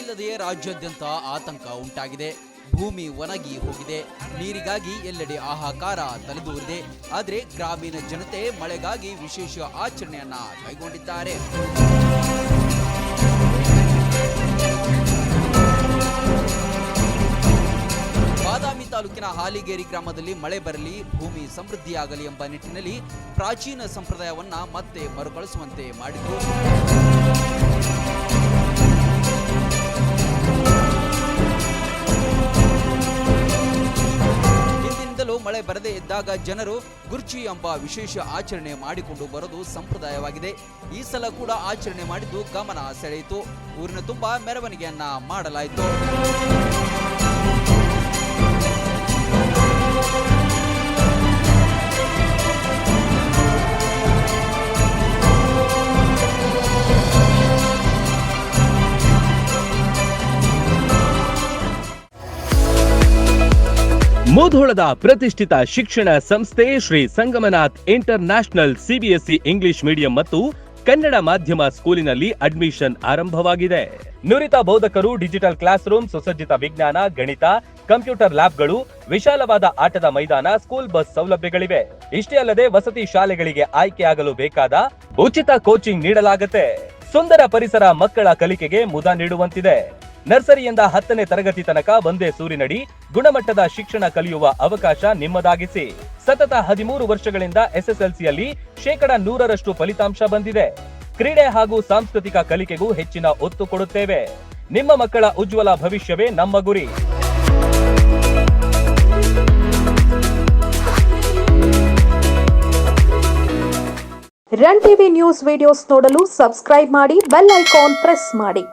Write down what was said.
ಮಳೆಯಿಲ್ಲದೆ ರಾಜ್ಯಾದ್ಯಂತ ಆತಂಕ ಉಂಟಾಗಿದೆ. ಭೂಮಿ ಒಣಗಿ ಹೋಗಿದೆ. ನೀರಿಗಾಗಿ ಎಲ್ಲೆಡೆ ಹಾಹಾಕಾರ ತಲೆದೂರಿದೆ. ಆದರೆ ಗ್ರಾಮೀಣ ಜನತೆ ಮಳೆಗಾಗಿ ವಿಶೇಷ ಆಚರಣೆಯನ್ನ ಕೈಗೊಂಡಿದ್ದಾರೆ. ಬಾದಾಮಿ ತಾಲೂಕಿನ ಹಾಲಿಗೇರಿ ಗ್ರಾಮದಲ್ಲಿ ಮಳೆ ಬರಲಿ, ಭೂಮಿ ಸಮೃದ್ಧಿಯಾಗಲಿ ಎಂಬ ನಿಟ್ಟಿನಲ್ಲಿ ಪ್ರಾಚೀನ ಸಂಪ್ರದಾಯವನ್ನ ಮತ್ತೆ ಮರುಕಳಿಸುವಂತೆ ಮಾಡಿತು. ಹಿಂದಿನಿಂದಲೂ ಮಳೆ ಬರದೇ ಇದ್ದಾಗ ಜನರು ಗುರ್ಚಿ ಎಂಬ ವಿಶೇಷ ಆಚರಣೆ ಮಾಡಿಕೊಂಡು ಬರೋದು ಸಂಪ್ರದಾಯವಾಗಿದೆ. ಈ ಸಲ ಕೂಡ ಆಚರಣೆ ಮಾಡಿದ್ದು ಗಮನ ಸೆಳೆಯಿತು. ಊರಿನ ತುಂಬಾ ಮೆರವಣಿಗೆಯನ್ನ ಮಾಡಲಾಯಿತು. ಮುಧೋಳದ ಪ್ರತಿಷ್ಠಿತ ಶಿಕ್ಷಣ ಸಂಸ್ಥೆ Shri Sanganath international CBSE English medium ಮತ್ತು ಕನ್ನಡ ಮಾಧ್ಯಮ ಸ್ಕೂಲಿನಲ್ಲಿ ಅಡ್ಮಿಷನ್ ಆರಂಭವಾಗಿದೆ. ನುರಿತ ಬೋಧಕರು, ಡಿಜಿಟಲ್ ಕ್ಲಾಸ್ ರೂಮ್, ಸುಸಜ್ಜಿತ ವಿಜ್ಞಾನ, ಗಣಿತ, ಕಂಪ್ಯೂಟರ್ ಲ್ಯಾಬ್ಗಳು, ವಿಶಾಲವಾದ ಆಟದ ಮೈದಾನ, ಸ್ಕೂಲ್ ಬಸ್ ಸೌಲಭ್ಯಗಳಿವೆ. ಇಷ್ಟೇ ಅಲ್ಲದೆ ವಸತಿ ಶಾಲೆಗಳಿಗೆ ಆಯ್ಕೆಯಾಗಲು ಬೇಕಾದ ಉಚಿತ ಕೋಚಿಂಗ್ ನೀಡಲಾಗುತ್ತೆ. ಸುಂದರ ಪರಿಸರ ಮಕ್ಕಳ ಕಲಿಕೆಗೆ ಮುದ ನೀಡುವಂತಿದೆ. ನರ್ಸರಿಯಿಂದ 10ನೇ ತರಗತಿ ತನಕ ಒಂದೇ ಸೂರಿನಡಿ ಗುಣಮಟ್ಟದ ಶಿಕ್ಷಣ ಕಲಿಯುವ ಅವಕಾಶ ನಿಮ್ಮದಾಗಿಸಿ. ಸತತ 13 ವರ್ಷಗಳಿಂದ ಎಸ್ಎಸ್ಎಲ್ಸಿಯಲ್ಲಿ 100% ಫಲಿತಾಂಶ ಬಂದಿದೆ. ಕ್ರೀಡೆ ಹಾಗೂ ಸಾಂಸ್ಕೃತಿಕ ಕಲಿಕೆಗೂ ಹೆಚ್ಚಿನ ಒತ್ತು ಕೊಡುತ್ತೇವೆ. ನಿಮ್ಮ ಮಕ್ಕಳ ಉಜ್ವಲ ಭವಿಷ್ಯವೇ ನಮ್ಮ ಗುರಿ. ರನ್ ಟಿವಿ ನ್ಯೂಸ್ ವಿಡಿಯೋಸ್ ನೋಡಲು ಸಬ್ಸ್ಕ್ರೈಬ್ ಮಾಡಿ, ಬೆಲ್ ಐಕಾನ್ ಪ್ರೆಸ್ ಮಾಡಿ.